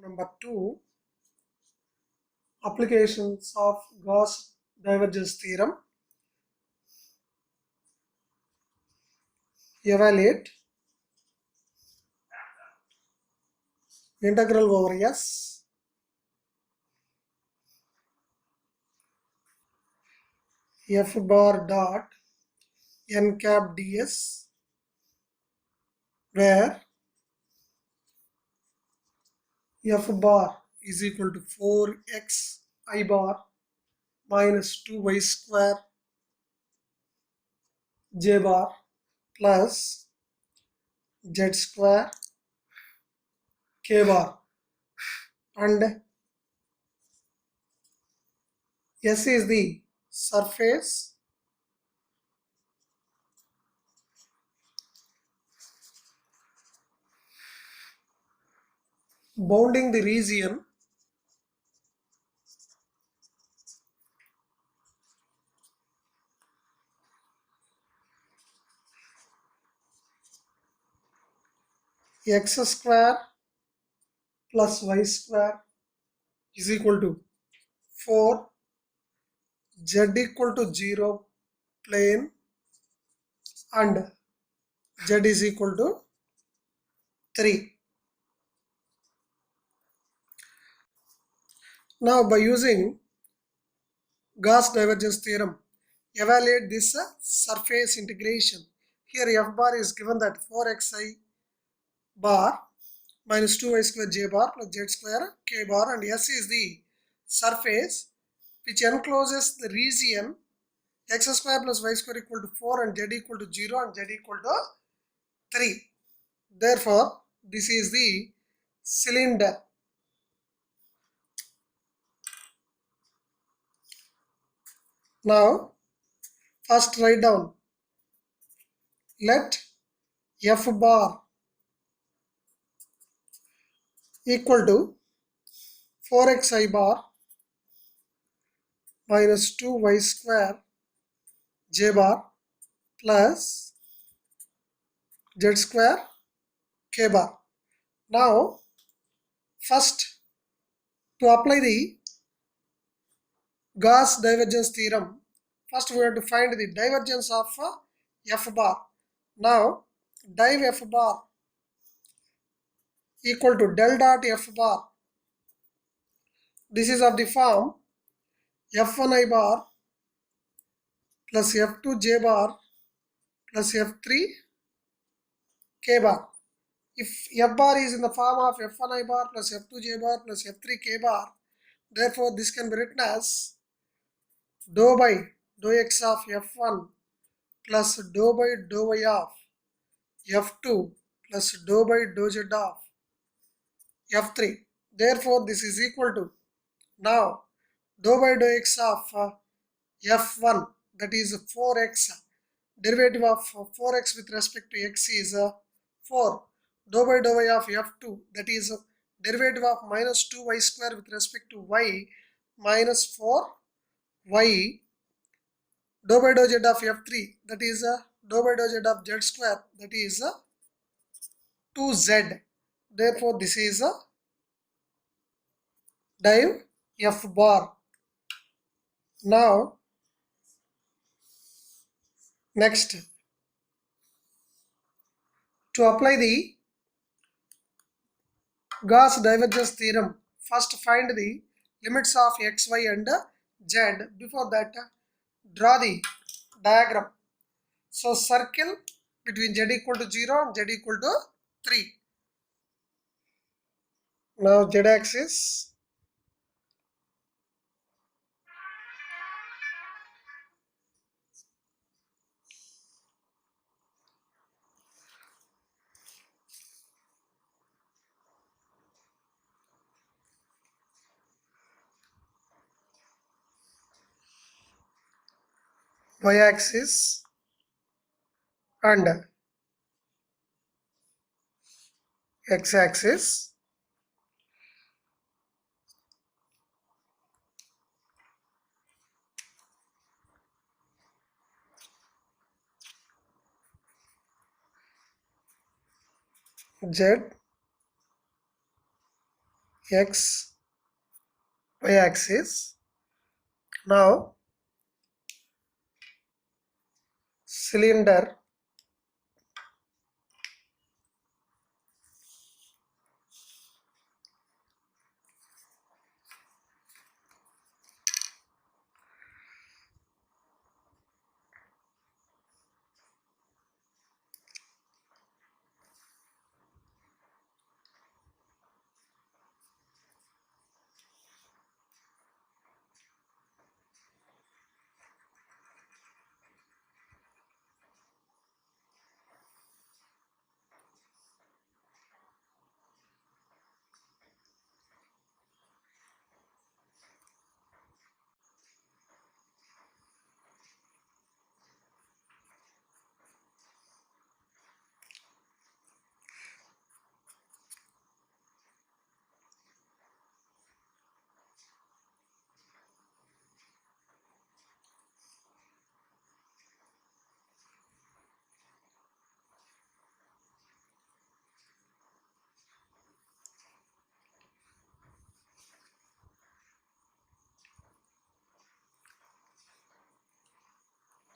Number 2, applications of Gauss divergence theorem. Evaluate integral over S f bar dot n cap ds, where f bar is equal to 4x I bar minus 2y square j bar plus z square k bar, and S is the surface bounding the region x square plus y square is equal to 4, z equal to 0 plane, and z is equal to 3. Now by using Gauss divergence theorem, evaluate this surface integration. Here f bar is given that 4xi bar minus 2y square j bar plus z square k bar, and S is the surface which encloses the region x square plus y square equal to 4 and z equal to 0 and z equal to 3. Therefore, this is the cylinder. Now, first write down, let f bar equal to 4xi bar minus 2y square j bar plus z square k bar. Now, first to apply the Gauss divergence theorem, first we have to find the divergence of f bar. Now, div f bar equal to del dot f bar. This is of the form f1i bar plus f2j bar plus f3k bar. If f bar is in the form of f1i bar plus f2j bar plus f3k bar, therefore this can be written as dou by dou x of f1 plus dou by dou y of f2 plus dou by dou z of f3. Therefore this is equal to, now dou by dou x of f1, that is 4x, derivative of 4x with respect to x is 4. Dou by dou y of f2, that is derivative of minus 2y square with respect to y minus 4y. Dou by dou z of f3, that is dou by dou z of z square, that is 2z. Therefore this is div f bar. Now next, to apply the Gauss divergence theorem, first find the limits of x, y and z. Before that, draw the diagram. So circle between z equal to 0 and z equal to 3. Now z axis, y axis, and x axis. Z x y axis. Now cylinder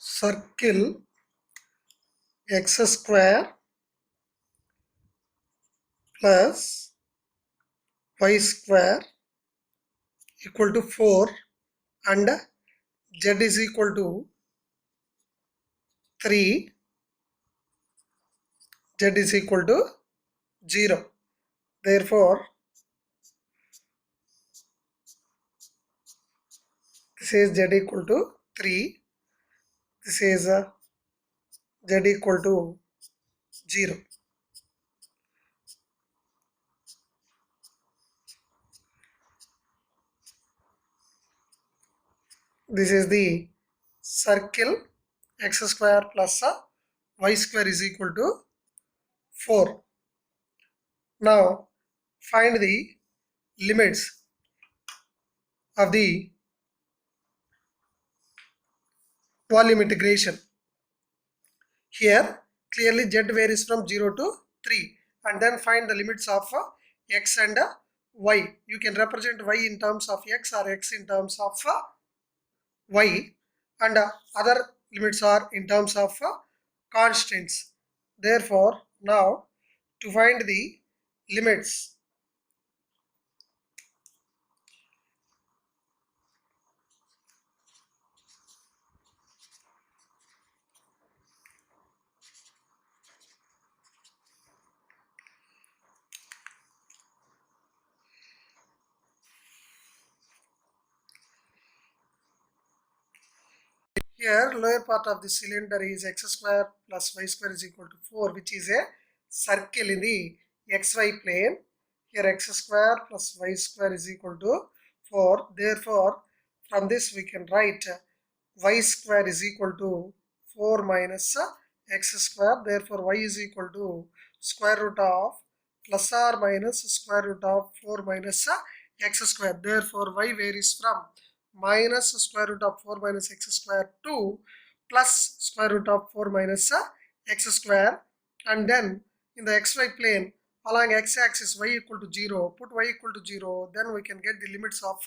circle x square plus y square equal to 4 and z is equal to 3, z is equal to 0. Therefore, this is z equal to 3, this is z equal to 0. This is the circle x square plus y square is equal to 4. Now find the limits of the volume integration. Here clearly z varies from 0 to 3, and then find the limits of x and y. You can represent y in terms of x or x in terms of y, and other limits are in terms of constants. Therefore, now to find the limits, here lower part of the cylinder is x square plus y square is equal to 4, which is a circle in the xy plane. Here x square plus y square is equal to 4. Therefore, from this we can write y square is equal to 4 minus x square. Therefore, y is equal to square root of plus or minus square root of 4 minus x square. Therefore, y varies from minus square root of 4 minus x square to plus square root of 4 minus x square. And then in the xy plane along x axis y equal to 0, put y equal to 0, then we can get the limits of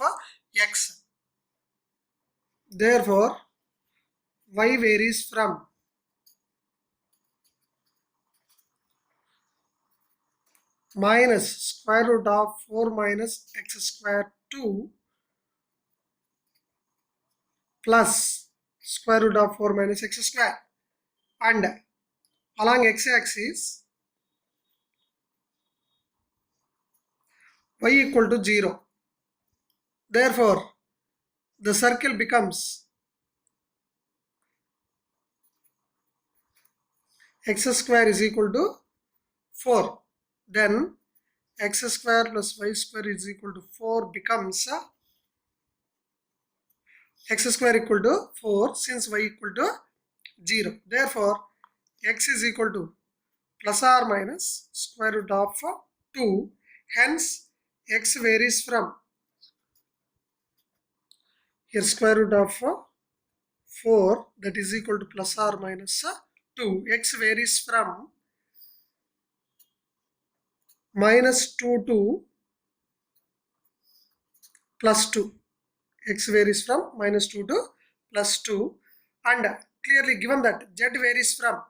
x. Therefore, y varies from minus square root of 4 minus x square to plus square root of 4 minus x square, and along x-axis y equal to 0. Therefore, the circle becomes x square is equal to 4. Then x square plus y square is equal to 4 becomes x square equal to 4 since y equal to 0. Therefore, x is equal to plus or minus square root of 2. Hence, x varies from here square root of 4, that is equal to plus or minus 2. X varies from minus 2 to plus 2. X varies from minus 2 to plus 2, and clearly given that Z varies from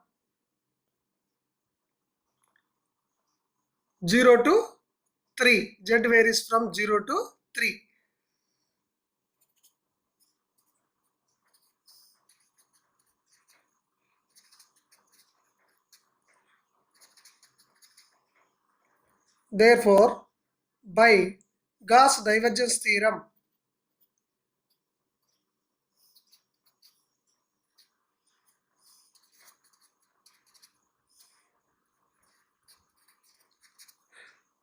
0 to 3. Z varies from 0 to 3. Therefore, by Gauss divergence theorem,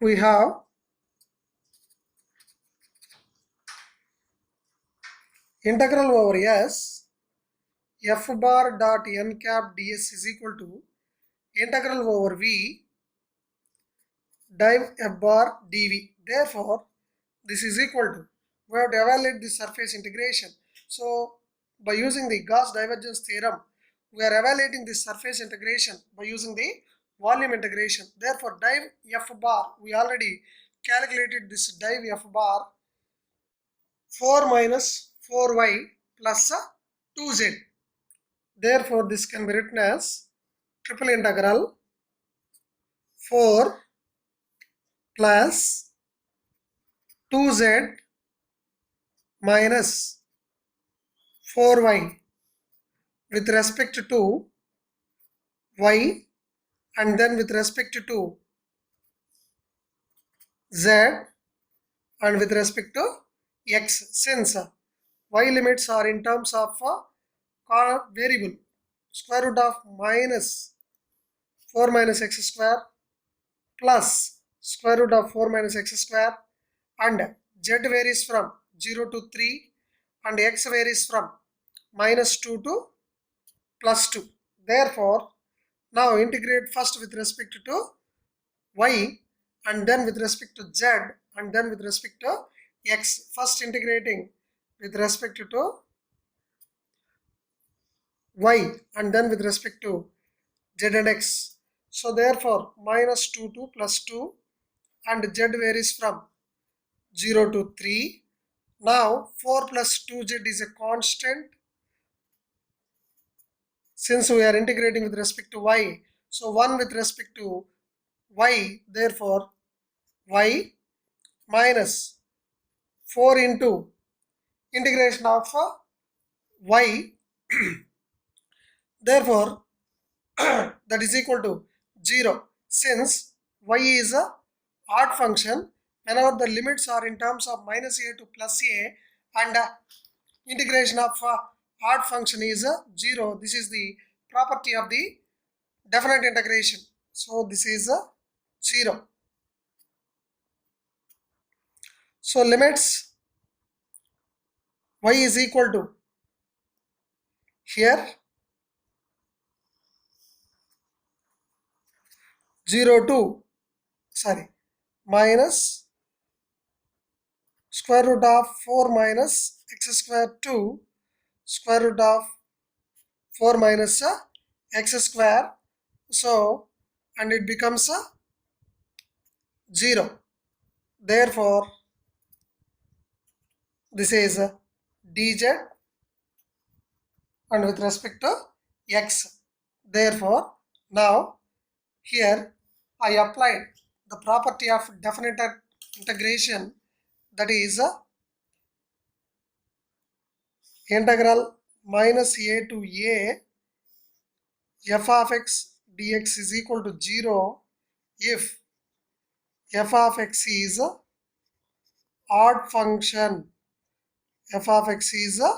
we have integral over S f bar dot n cap ds is equal to integral over V div f bar dv. Therefore, this is equal to, we have to evaluate the surface integration. So, by using the Gauss divergence theorem, we are evaluating the surface integration by using the volume integration. Therefore, div f bar, we already calculated this div f bar 4 minus 4y plus 2z. Therefore, this can be written as triple integral 4 plus 2z minus 4y with respect to y, and then with respect to z, and with respect to x, since y limits are in terms of variable square root of minus 4 minus x square plus square root of 4 minus x square, and z varies from 0 to 3 and x varies from minus 2 to plus 2. Therefore, now integrate first with respect to y, and then with respect to z, and then with respect to x. First integrating with respect to y, and then with respect to z and x. So therefore, minus 2 to plus 2, and z varies from 0 to 3. Now 4 plus 2z is a constant since we are integrating with respect to y. So 1 with respect to y, therefore y minus 4 into integration of y, therefore that is equal to 0, since y is a odd function. Whenever the limits are in terms of minus a to plus a, and integration of odd function is 0, this is the property of the definite integration. So this is 0. So limits y is equal to, here 0 to, minus square root of 4 minus x square to square root of 4 minus x square. So, and it becomes 0. Therefore, this is dz, and with respect to x. Therefore, now here I applied the property of definite integration, that is integral minus a to a f of x dx is equal to 0 if f of x is a odd function. F of x is a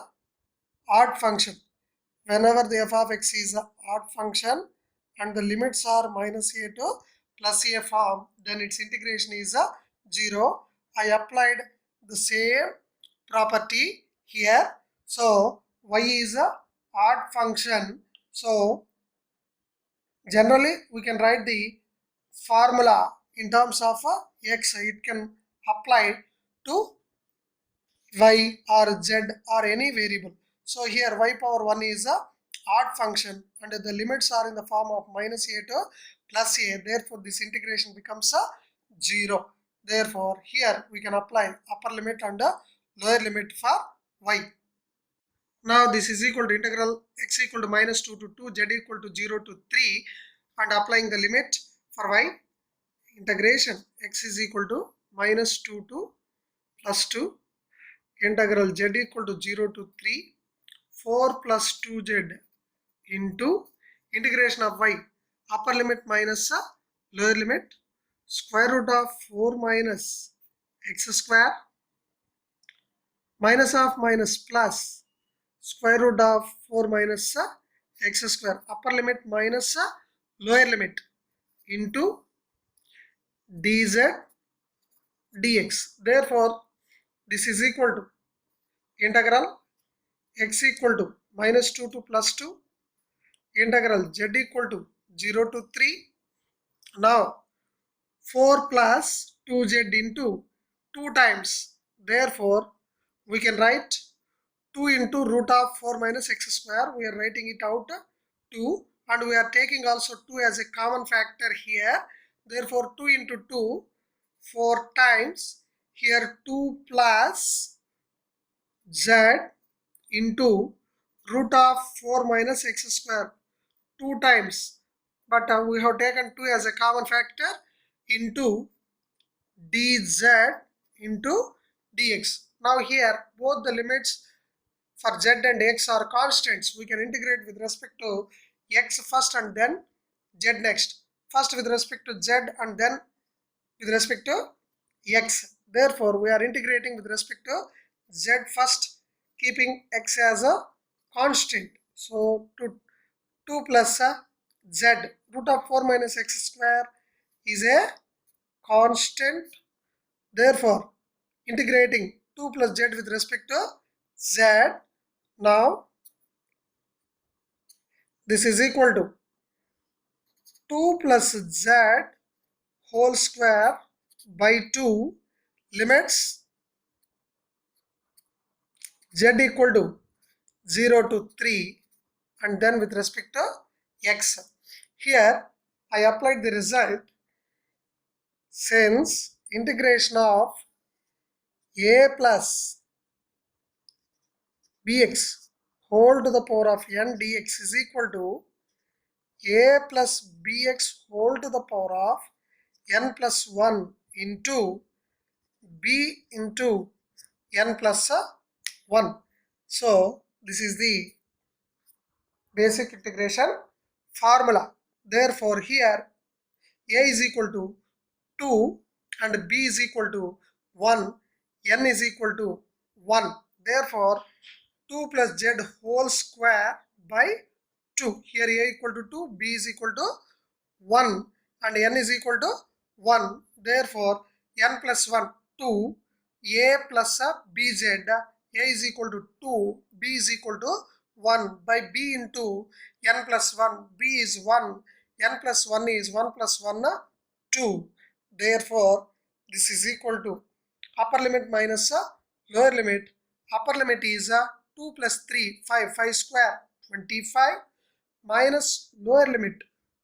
odd function. Whenever the f of x is a odd function and the limits are minus a to plus a form, then its integration is a 0. I applied the same property here. So y is a odd function. So generally we can write the formula in terms of x. It can apply to y or z or any variable. So here y power 1 is a odd function and the limits are in the form of minus a to plus a. Therefore, this integration becomes a 0. Therefore, here we can apply upper limit and lower limit for y. Now this is equal to integral x equal to minus 2 to 2, z equal to 0 to 3, and applying the limit for y, integration x is equal to minus 2 to plus 2, integral z equal to 0 to 3, 4 plus 2z into integration of y, upper limit minus lower limit, square root of 4 minus x square, minus of minus plus square root of 4 minus x square, upper limit minus lower limit into dz dx. Therefore, this is equal to integral x equal to minus 2 to plus 2, integral z equal to 0 to 3. Now 4 plus 2z into 2 times. Therefore, we can write 2 into root of 4 minus x square. We are writing it out 2, and we are taking also 2 as a common factor here. Therefore, 2 into 2, 4 times. Here 2 plus z into root of 4 minus x square 2 times. But we have taken 2 as a common factor into dz into dx. Now here both the limits for z and x are constants. We can integrate with respect to x first and then z next. First with respect to z and then with respect to x. Therefore, we are integrating with respect to z first, keeping x as a constant. So, 2 plus z, root of 4 minus x square is a constant. Therefore, integrating 2 plus z with respect to z. Now, this is equal to 2 plus z whole square by 2, limits z equal to 0 to 3, and then with respect to x. Here I applied the result, since integration of a plus bx whole to the power of n dx is equal to a plus bx whole to the power of n plus 1 into b into n plus 1. So this is the basic integration formula. Therefore, here a is equal to 2 and b is equal to 1, n is equal to 1. Therefore, 2 plus z whole square by 2. Here a equal to 2, b is equal to 1, and n is equal to 1. Therefore, n plus 1, 2, a plus bz, a is equal to 2, b is equal to 1 by b into n plus 1, b is 1, n plus 1 is 1 plus 1, 2. Therefore, this is equal to upper limit minus lower limit. Upper limit is 2 plus 3, 5, 5 square, 25, minus lower limit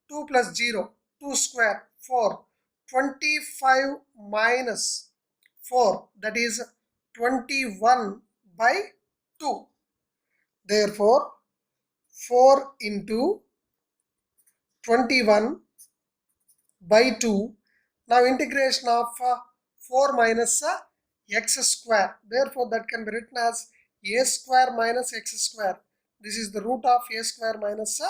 2 plus 0, 2 square, 4, 25 minus 4, that is 21 by 2. Therefore, 4 into 21 by 2. Now integration of 4 minus x square. Therefore, that can be written as a square minus x square. This is the root of a square minus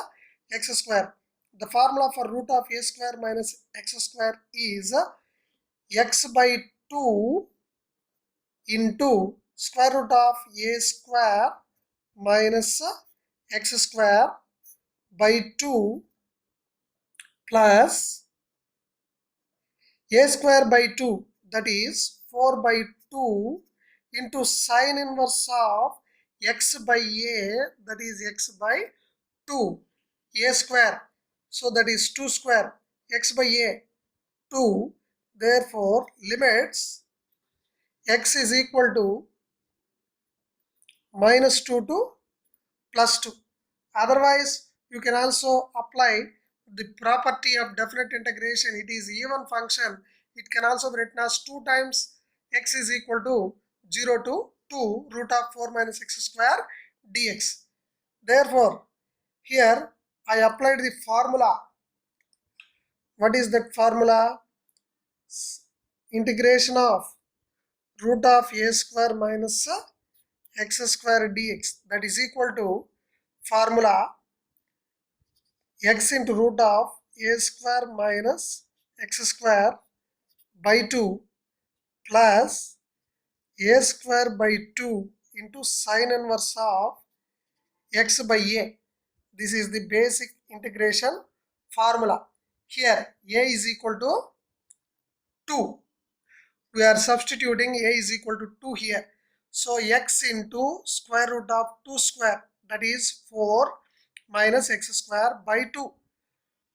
x square. The formula for root of a square minus x square is x by 2 into square root of a square minus x square by 2 plus a square by 2, that is 4 by 2 into sine inverse of x by a, that is x by 2, a square. So that is 2 square, x by a, 2. Therefore, limits x is equal to minus 2 to plus 2. Otherwise, you can also apply the property of definite integration. It is even function. It can also be written as 2 times x is equal to 0 to 2 root of 4 minus x square dx. Therefore, here I applied the formula. What is that formula? Integration of root of a square minus x square dx, that is equal to formula x into root of a square minus x square by 2 plus a square by 2 into sine inverse of x by a. This is the basic integration formula. Here a is equal to 2. We are substituting a is equal to 2 here. So x into square root of 2 square, that is 4 minus x square by 2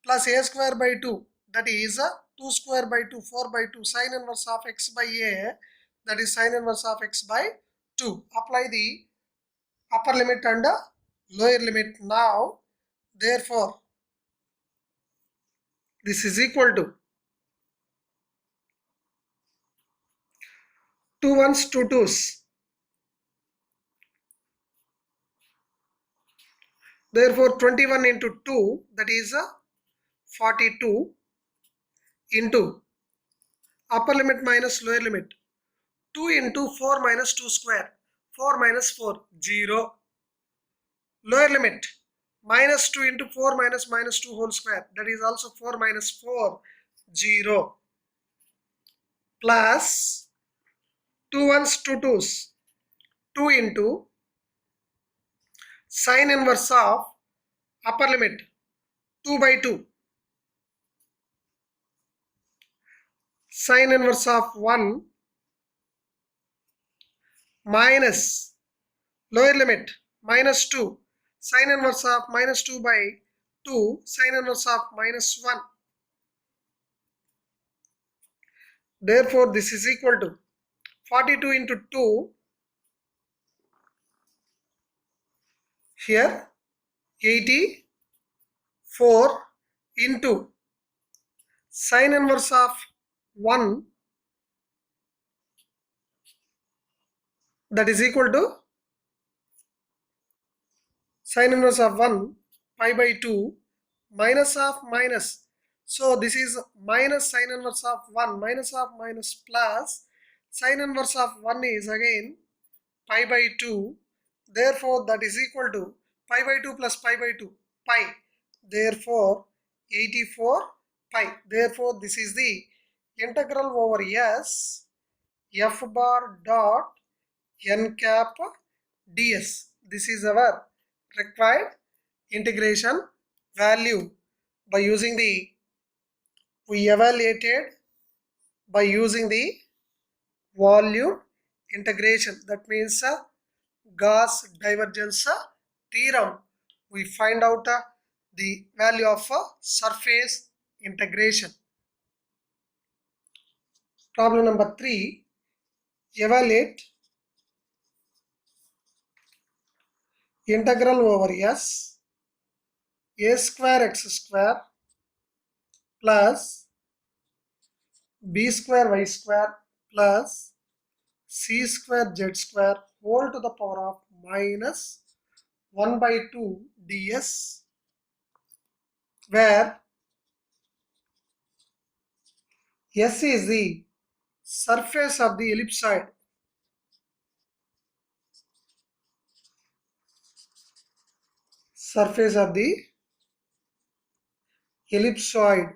plus a square by 2, that is 2 square by 2, 4 by 2, sine inverse of x by a, that is sine inverse of x by 2. Apply the upper limit and lower limit now. Therefore, this is equal to 2 ones, 2 twos. Therefore, 21 into 2, that is 42 into upper limit minus lower limit. 2 into 4 minus 2 square. 4 minus 4, 0. Lower limit minus 2 into 4 minus 2 whole square, that is also 4 minus 4, 0, plus 2 ones, 2 twos, 2 into sine inverse of upper limit 2 by 2, sine inverse of 1 minus lower limit minus 2, sine inverse of minus 2 by 2, sine inverse of minus 1. Therefore, this is equal to 42 into 2, here 84 into sine inverse of 1, that is equal to sine inverse of 1 pi by 2 minus of minus. So this is minus sine inverse of 1 minus of minus plus sine inverse of 1 is again pi by 2. Therefore, that is equal to pi by 2 plus pi by 2, pi. Therefore, 84 pi. Therefore, this is the integral over s f bar dot n cap ds. This is our required integration value. By using the, we evaluated by using the volume integration, that means Gauss divergence theorem. We find out the value of surface integration. Problem number 3, evaluate integral over s a square x square plus b square y square plus c square z square whole to the power of minus 1 by 2 ds, where s is the surface of the ellipsoid. Surface of the ellipsoid.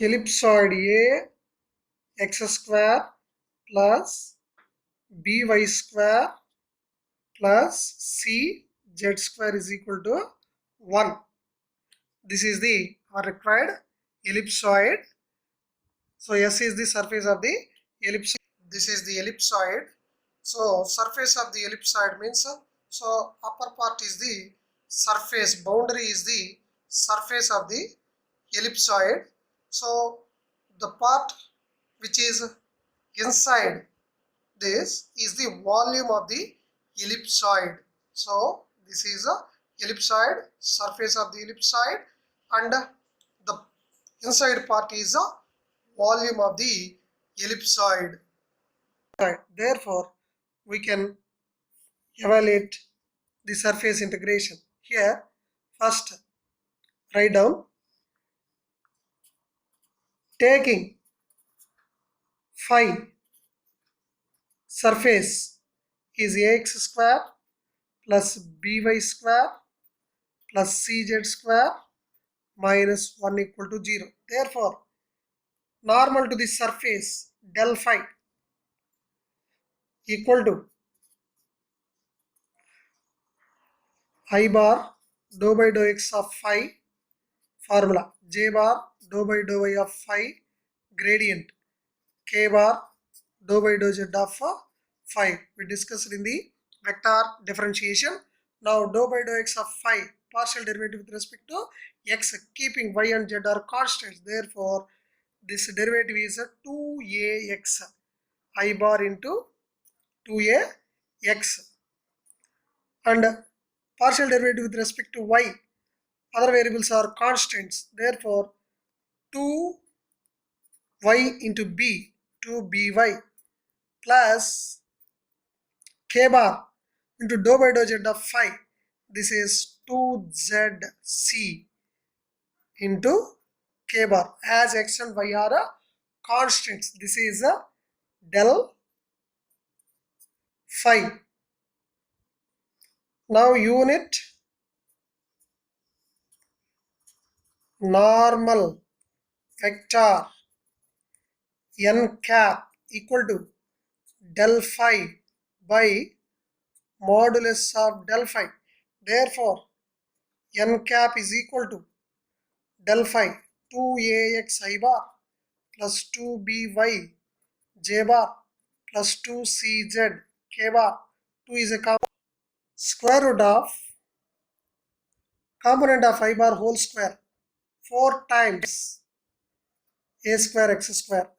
Ellipsoid A x square plus by square plus c z square is equal to 1. This is the required ellipsoid. So S is the surface of the ellipsoid. This is the ellipsoid. So surface of the ellipsoid means, so upper part is the surface, boundary is the surface of the ellipsoid. So the part which is inside this is the volume of the ellipsoid. So this is a ellipsoid, surface of the ellipsoid, and the inside part is the volume of the ellipsoid. Therefore, we can evaluate the surface integration. Here, first write down taking phi surface is ax square plus by square plus cz square minus 1 equal to 0. Therefore, normal to the surface del phi equal to I bar dou by dou x of phi formula, j bar dou by dou y of phi gradient, k bar dou by dou z of phi. We discussed in the vector differentiation. Now dou by dou x of phi partial derivative with respect to x, keeping y and z are constants. Therefore, this derivative is a 2ax I bar into 2ax, and partial derivative with respect to y, other variables are constants. Therefore, 2y into b, 2by plus k bar into dou by dou z of phi. This is 2zc into k bar, as x and y are constants. This is a del phi. Now unit normal vector n cap equal to del phi by modulus of del phi. Therefore, n cap is equal to del phi 2ax I bar plus 2by j bar plus 2cz k bar. 2 is a square root of component of I bar whole square 4 times a square x square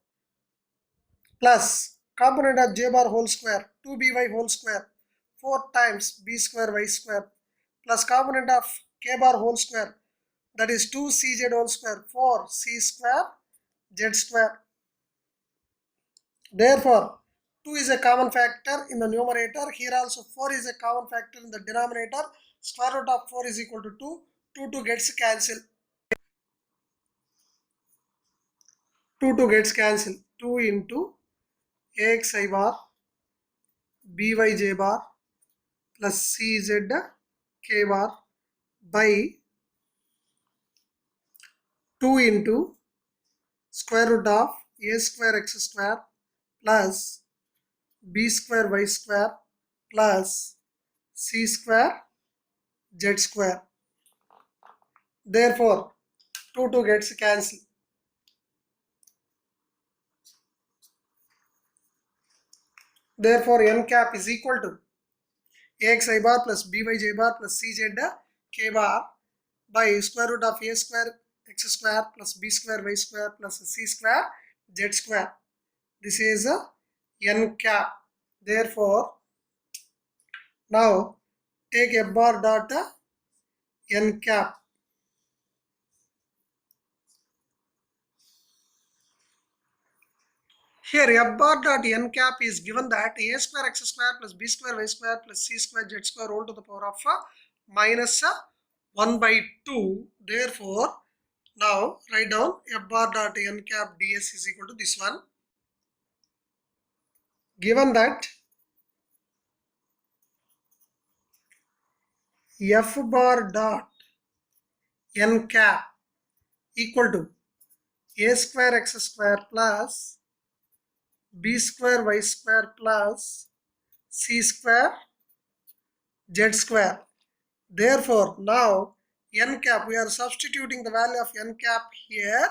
plus component of j bar whole square 2by whole square 4 times b square y square plus component of k bar whole square, that is 2cz whole square 4c square z square. Therefore, 2 is a common factor in the numerator. Here also 4 is a common factor in the denominator. Square root of 4 is equal to 2. 2 gets cancelled. 2 gets cancelled. 2 into ax I bar by j bar plus cz k bar by 2 into square root of a square x square plus b square y square plus c square z square. Therefore, 2 gets cancelled. Therefore, n cap is equal to ax I bar plus by j bar plus cz k bar by square root of a square x square plus b square y square plus c square z square. This is n cap. Therefore, now take f bar dot n cap. Here f bar dot n cap is given that a square x square plus b square y square plus c square z square all to the power of minus 1 by 2. Therefore, now write down f bar dot n cap ds is equal to this one. Given that f bar dot n cap equal to a square x square plus b square y square plus c square z square. Therefore, now n cap, we are substituting the value of n cap here.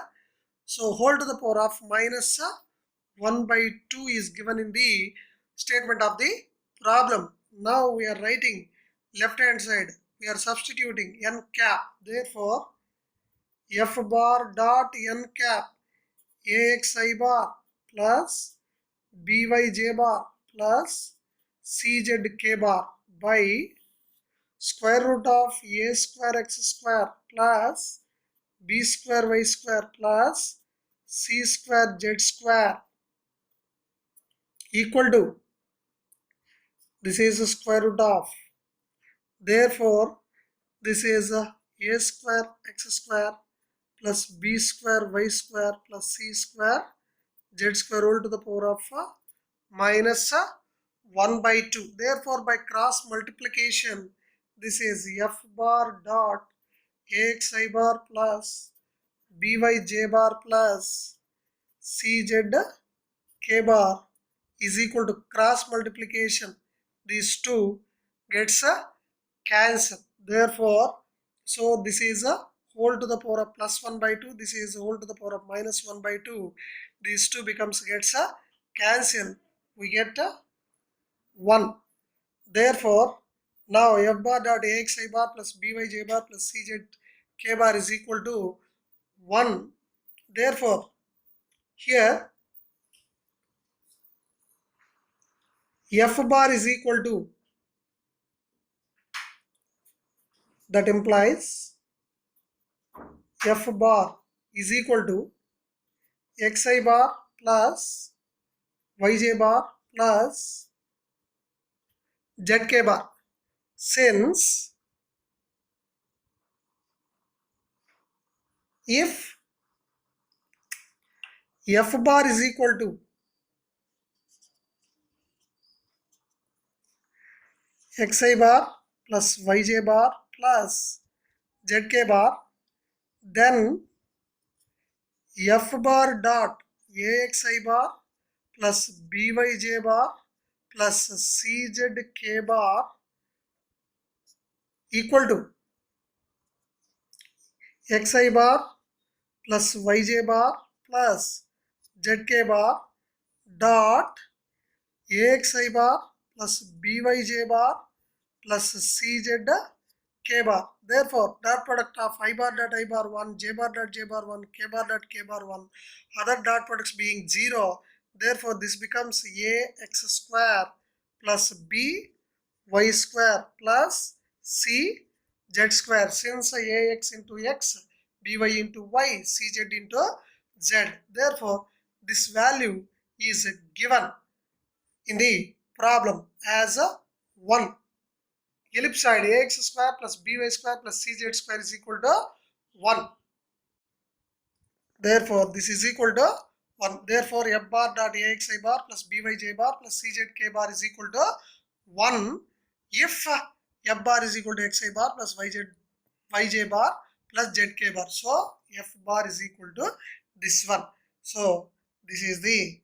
So, whole to the power of minus 1 by 2 is given in the statement of the problem. Now, we are writing left hand side. We are substituting n cap. Therefore, f bar dot n cap ax I bar plus by j bar plus cz k bar by square root of a square x square plus b square y square plus c square z square equal to, this is the square root of, therefore this is a square x square plus b square y square plus c square z square whole to the power of minus 1 by 2. Therefore, by cross multiplication, this is f bar dot axi bar plus byj bar plus cz k bar is equal to cross multiplication. These two gets a cancel. Therefore, so this is a whole to the power of plus 1 by 2. This is whole to the power of minus 1 by 2. These two gets a cancel. We get a 1. Therefore, now f bar dot axi bar plus byj bar plus cz k bar is equal to 1. Therefore, here f bar is equal to, that implies f bar is equal to xi bar plus yj bar plus zk bar. Since if f bar is equal to xi bar plus yj bar plus zk bar, then f bar dot axi bar plus byj bar plus czk bar equal to xi bar plus yj bar plus zk bar dot axi bar plus byj bar plus cz k bar. Therefore, dot product of I bar dot I bar 1, j bar dot j bar 1, k bar dot k bar 1, other dot products being 0. Therefore, this becomes ax square plus b y square plus c z square. Since ax into x, by into y, cz into z. Therefore, this value is given in the problem as a 1. Ellipsoid ax square plus by square plus cz square is equal to 1. Therefore, this is equal to 1. Therefore, f bar dot axi bar plus byj bar plus czk bar is equal to 1 if f bar is equal to xi bar plus yj bar plus zk bar. So, f bar is equal to this one. So, this is the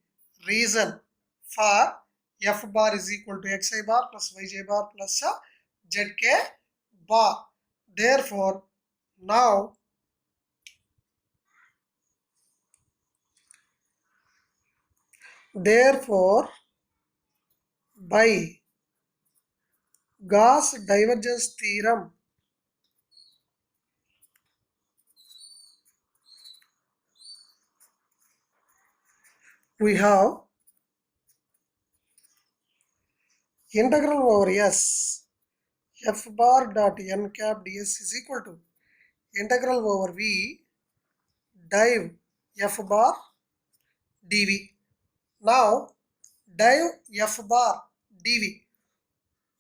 reason for f bar is equal to xi bar plus yj bar plus zk bar. Therefore, now by Gauss divergence theorem, we have integral over s f bar dot n cap ds is equal to integral over v div f bar dv. Now, div f bar dv,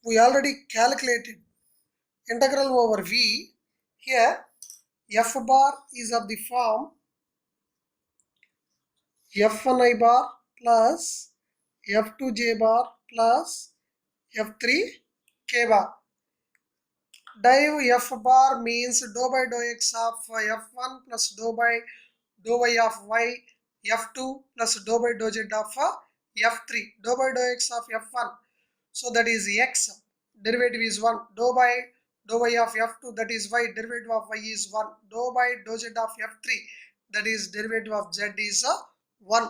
we already calculated integral over v. Here, f bar is of the form f1i bar plus f2j bar plus f3k bar. Div f bar means dou by dou x of f1 plus dou by dou y of y, f2 plus dou by dou z of f3, dou by dou x of f1. So that is x, derivative is 1, dou by dou y of f2, that is y, derivative of y is 1, dou by dou z of f3, that is derivative of z is 1.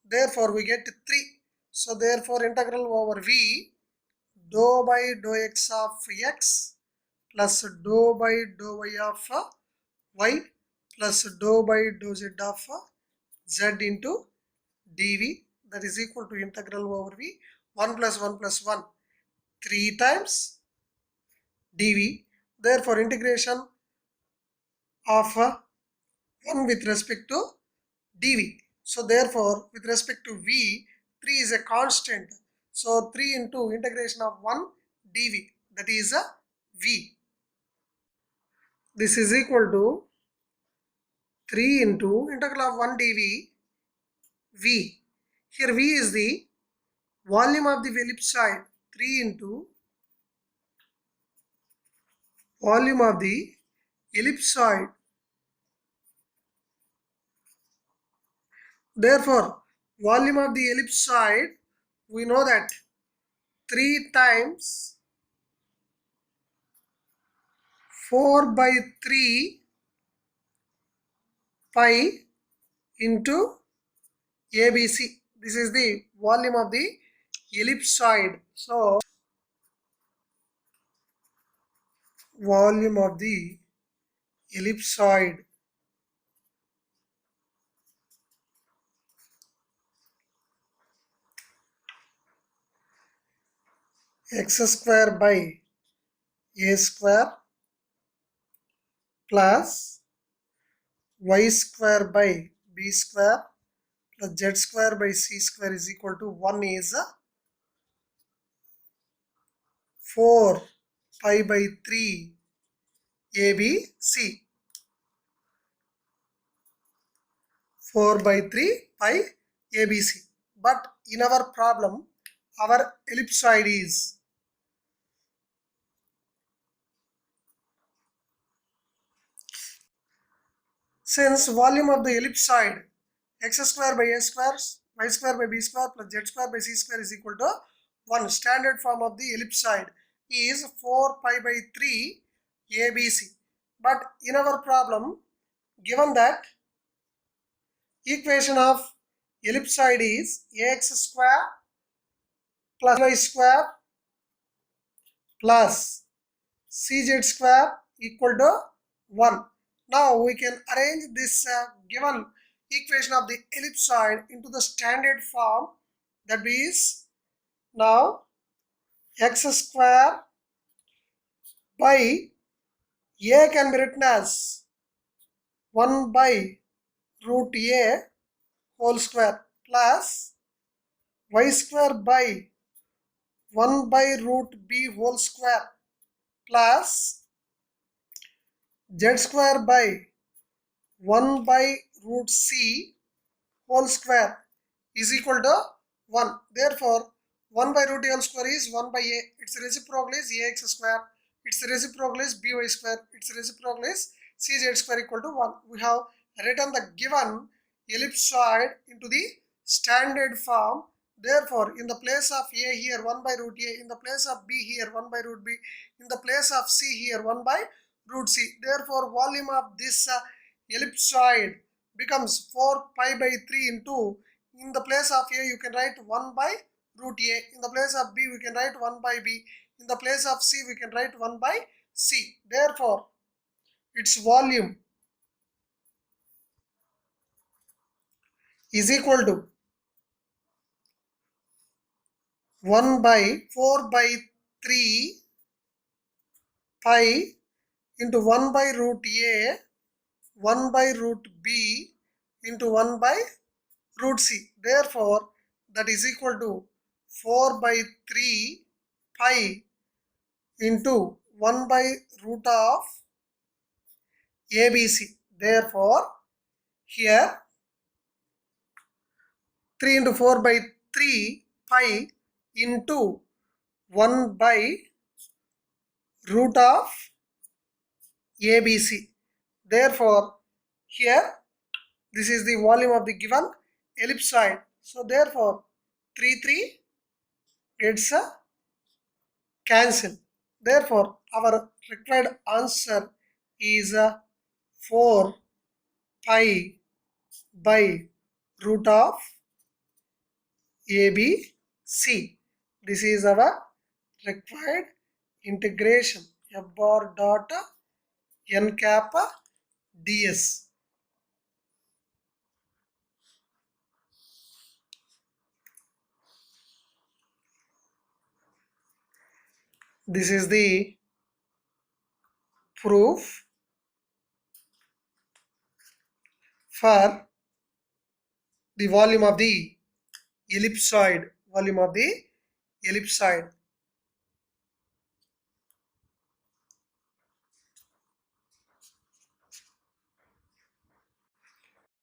Therefore, we get 3. So therefore, integral over v dou by dou x of x plus dou by dou y of y plus dou by dou z of z into dv, that is equal to integral over v 1 plus 1 plus 1 3 times dv. Therefore, integration of 1 with respect to dv. So therefore with respect to v, 3 is a constant. So 3 into integration of 1 dv, that is a v. This is equal to 3 into integral of 1 dv v. Here v is the volume of the ellipsoid. 3 into volume of the ellipsoid. Therefore volume of the ellipsoid, we know that 3 times 4 by 3 pi into ABC. This is the volume of the ellipsoid. So volume of the ellipsoid x square by a square plus y square by b square plus z square by c square is equal to 1 is 4 pi by 3 ABC. 4 by 3 pi ABC. But in our problem, our ellipsoid is since volume of the ellipsoid x square by a square, y square by b square plus z square by c square is equal to 1. Standard form of the ellipsoid is 4 pi by 3 ABC. But in our problem, given that equation of ellipsoid is ax square plus y square plus cz square equal to 1. Now we can arrange this given equation of the ellipsoid into the standard form, that is now x square by a can be written as 1 by root a whole square plus y square by 1 by root b whole square plus z square by 1 by root c whole square is equal to 1. Therefore 1 by root a whole square is 1 by a. Its reciprocal is ax square. Its reciprocal is by square. Its reciprocal is cz square equal to 1. We have written the given ellipsoid into the standard form. Therefore in the place of a here 1 by root a, in the place of b here 1 by root b, in the place of c here 1 by root c. Therefore volume of this ellipsoid becomes 4 pi by 3 into, in the place of a you can write 1 by root a, in the place of b we can write 1 by b, in the place of c we can write 1 by c. Therefore its volume is equal to 1 by 4 by 3 pi into 1 by root a 1 by root b into 1 by root c. Therefore that is equal to 4 by 3 pi into 1 by root of ABC. Therefore here 3 into 4 by 3 pi into 1 by root of ABC. Therefore here this is the volume of the given ellipsoid. So therefore 3 gets a cancel. Therefore our required answer is 4 pi by root of ABC. This is our required integration f bar dot n cap ds. This is the proof. for the volume of the ellipsoid. Volume of the ellipsoid.